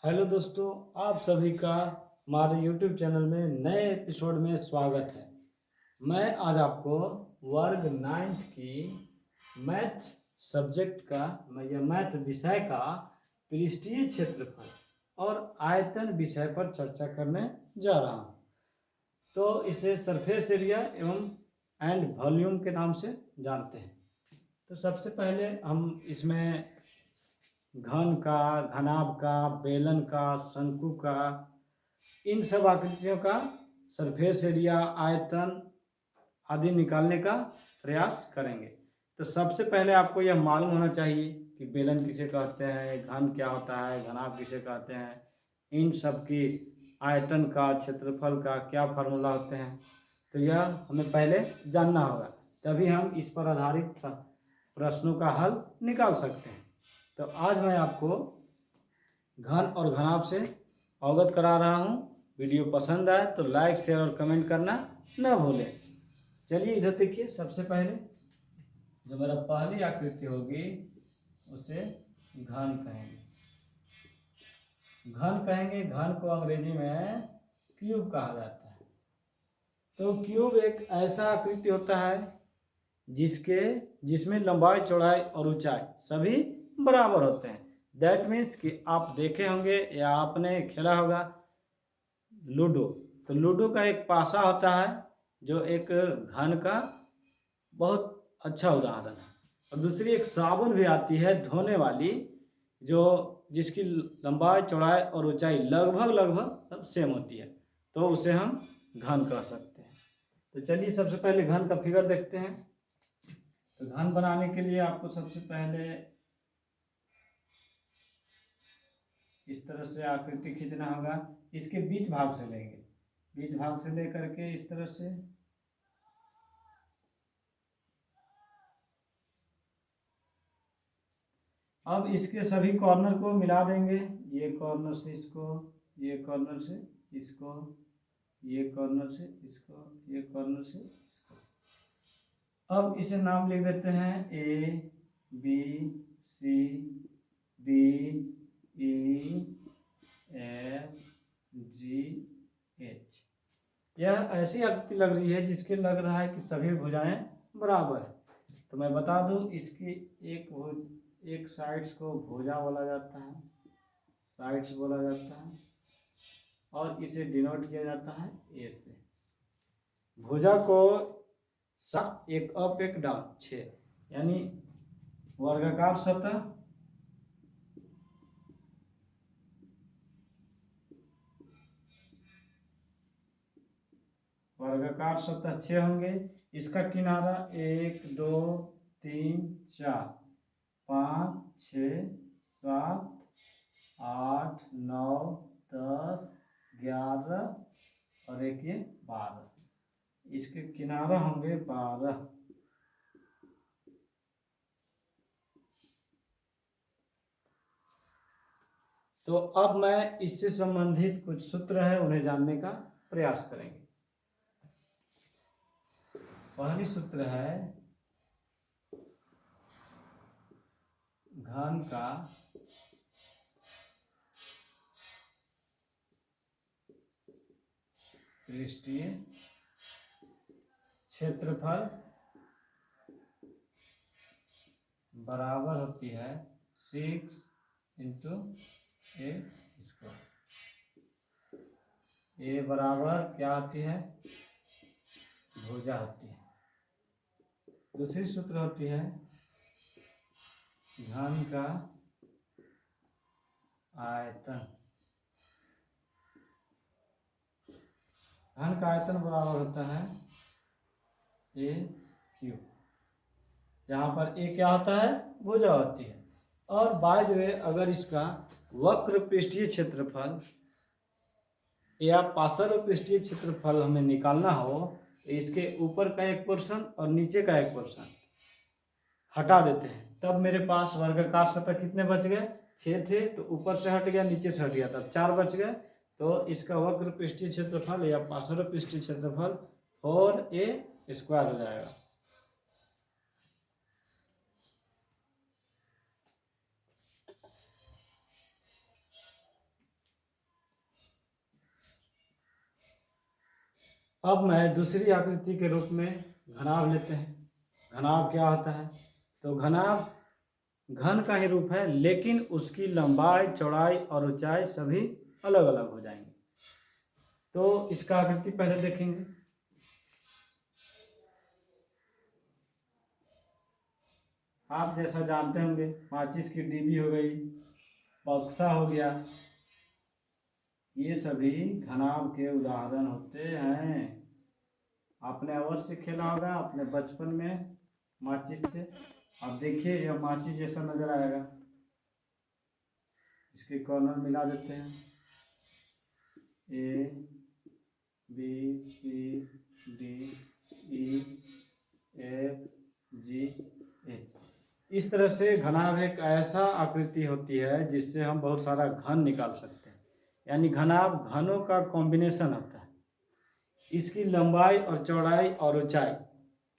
Hello दोस्तों, आप सभी का हमारे YouTube चैनल में नए एपिसोड में स्वागत है। मैं आज आपको वर्ग 9th की मैथ्स सब्जेक्ट का या मैथ विषय का पृष्ठीय क्षेत्रफल और आयतन विषय पर चर्चा करने जा रहा हूँ। तो इसे सरफेस एरिया एवं एंड वॉल्यूम के नाम से जानते हैं। तो सबसे पहले हम इसमें घन का, घनाभ का, बेलन का, शंकु का, इन सब आकृतियों का सरफेस एरिया, आयतन आदि निकालने का प्रयास करेंगे। तो सबसे पहले आपको यह मालूम होना चाहिए कि बेलन किसे कहते हैं, घन क्या होता है, घनाभ किसे कहते हैं, इन सब की आयतन का, क्षेत्रफल का क्या फार्मूला होते हैं। तो यह हमें पहले जानना होगा, तभी हम इस पर आधारित प्रश्नों का हल निकाल सकते हैं। तो आज मैं आपको घन और घनाभ से अवगत करा रहा हूँ। वीडियो पसंद आए तो लाइक, शेयर और कमेंट करना न भूलें। चलिए इधर देखिए, सबसे पहले जो मेरा पहली आकृति होगी उसे घन कहेंगे। घन को अंग्रेजी में क्यूब कहा जाता है। तो क्यूब एक ऐसा आकृति होता है जिसमें लंबाई, चौड़ाई और ऊंचाई सभी बराबर होते हैं। दैट मीन्स कि आप देखे होंगे या आपने खेला होगा लूडो। तो लूडो का एक पासा होता है जो एक घन का बहुत अच्छा उदाहरण है। और दूसरी एक साबुन भी आती है धोने वाली, जिसकी लंबाई, चौड़ाई और ऊंचाई लगभग सब सेम होती है, तो उसे हम घन कह सकते हैं। तो चलिए सबसे पहले घन का फिगर देखते हैं। तो घन बनाने के लिए आपको सबसे पहले इस तरह से आकृति खींचना होगा। इसके बीच भाग से लेंगे, बीच भाग से लेकर के इस तरह से अब इसके सभी कॉर्नर को मिला देंगे। ये कॉर्नर से इसको, ये कॉर्नर से इसको, ये कॉर्नर से इसको, ये कॉर्नर से इसको। अब इसे नाम लिख देते हैं A, B, C, D, E, F, G, H. यह ऐसी आकृति लग रही है जिसके लग रहा है कि सभी भुजाएं बराबर है। तो मैं बता दूं, इसकी एक साइड्स को भुजा बोला जाता है, साइड्स बोला जाता है, और इसे डिनोट किया जाता है ए से। भुजा को 7, एक अप एक डाउन 6, यानी वर्गाकार सतह, वर्गाकार सतह 6 होंगे। इसका किनारा 1, 2, 3, 4, 5, 6, 7, 8, 9, 10, 11 और एक ये 12। इसके किनारा होंगे 12। तो अब मैं इससे संबंधित कुछ सूत्र है उन्हें जानने का प्रयास करेंगे। पहली सूत्र है घन का पृष्ठीय क्षेत्रफल बराबर होती है 6 इंटू ए स्क्वायर। ए बराबर क्या होती है, भुजा होती है। दूसरी सूत्र होती है घन का आयतन। घन का आयतन बराबर होता है ए क्यूब। यहाँ पर ए क्या होता है, भुजा होती है। और बाय द वे, अगर इसका वक्र पृष्ठीय क्षेत्रफल या पार्श्व पृष्ठीय क्षेत्रफल हमें निकालना हो तो इसके ऊपर का एक पोर्शन और नीचे का एक पोर्शन हटा देते हैं, तब मेरे पास वर्गाकार सतह कितने बच गए, 6 थे। तो ऊपर से हट गया, नीचे से हट गया, तब 4 बच गए। तो इसका वक्र पृष्ठीय क्षेत्रफल या पार्श्व पृष्ठीय क्षेत्रफल 4a स्क्वायर हो जाएगा। अब मैं दूसरी आकृति के रूप में घनाभ लेते हैं। घनाभ क्या होता है? तो घनाभ घन का ही रूप है, लेकिन उसकी लंबाई, चौड़ाई और ऊंचाई सभी अलग अलग हो जाएंगे। तो इसका आकृति पहले देखेंगे। आप जैसा जानते होंगे, माचिस की डिब्बी हो गई, बक्सा हो गया, ये सभी घनाभ के उदाहरण होते हैं। आपने अवश्य खेला होगा अपने बचपन में माचिस से। अब देखिए, यह माचिस जैसा नजर आएगा। इसके कॉर्नर मिला देते हैं, A B C D E F G H. इस तरह से घनाभ एक ऐसा आकृति होती है जिससे हम बहुत सारा घन निकाल सकते हैं। यानी घनाभ घनों का कॉम्बिनेशन होता है। इसकी लंबाई और चौड़ाई और ऊंचाई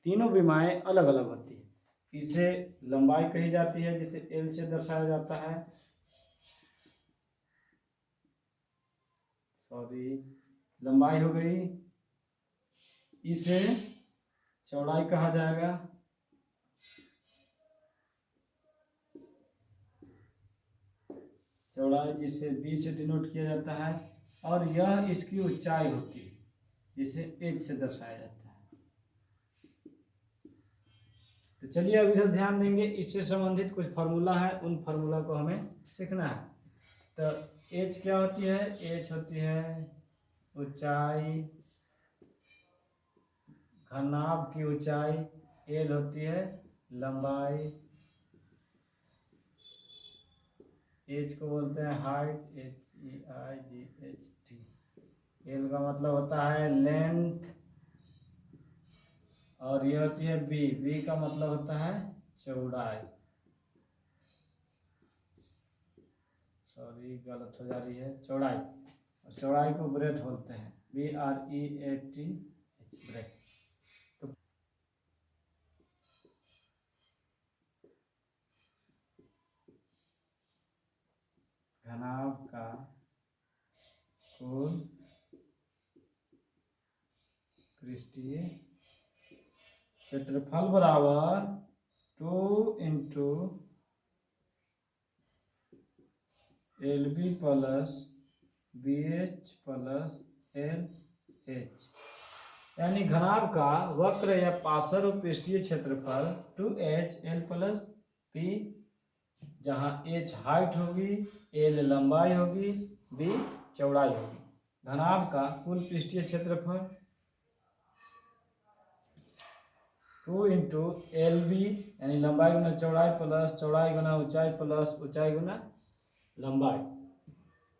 तीनों विमाएं अलग अलग होती है। इसे लंबाई कही जाती है, जिसे एल से दर्शाया जाता है। लंबाई हो गई। इसे चौड़ाई कहा जाएगा। चौड़ाई जिसे बी से डिनोट किया जाता है। और यह इसकी ऊंचाई होती है, जिसे एच से दर्शाया जाता है। तो चलिए अब इधर ध्यान देंगे, इससे संबंधित कुछ फार्मूला है, उन फार्मूला को हमें सीखना है। तो एच क्या होती है? एच होती है ऊंचाई, घनाभ की ऊंचाई। एल होती है लंबाई। एच को बोलते हैं हाइट, HEIGHT। एल का मतलब होता है लेंथ। और ये होती है बी। बी का मतलब होता है चौड़ाई। गलत हो जा रही है, चौड़ाई। और चौड़ाई को ब्रेथ बोलते हैं, BREATH, ब्रेथ। तो घनाभ का कुल पृष्ठीय क्षेत्रफल बराबर 2 into LB plus BH plus LH। यानी घनाभ का वक्र या पार्श्व पृष्ठीय क्षेत्रफल 2H L प्लस P, जहाँ H हाइट होगी, L लंबाई होगी, B चौड़ाई होगी। घनाभ का कुल पृष्ठीय क्षेत्रफल 2 इंटू LB, यानी लंबाई गुना चौड़ाई प्लस चौड़ाई गुना ऊंचाई प्लस ऊंचाई गुना लंबाई।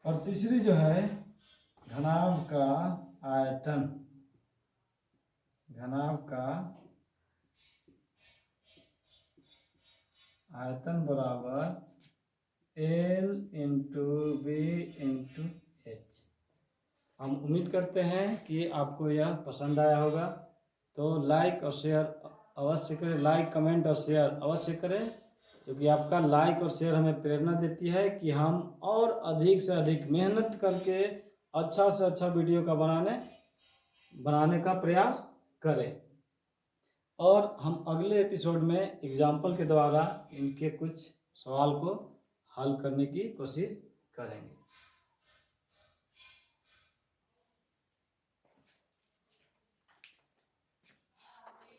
और तीसरी जो है घनाभ का आयतन। घनाभ का आयतन बराबर L into B into H. हम उम्मीद करते हैं कि आपको यह पसंद आया होगा। तो लाइक और शेयर अवश्य करें, लाइक कमेंट और शेयर अवश्य करें, क्योंकि आपका लाइक और शेयर हमें प्रेरणा देती है कि हम और अधिक से अधिक मेहनत करके अच्छा से अच्छा वीडियो का बनाने का प्रयास करें। और हम अगले एपिसोड में एग्जाम्पल के द्वारा इनके कुछ सवाल को हल करने की कोशिश करेंगे।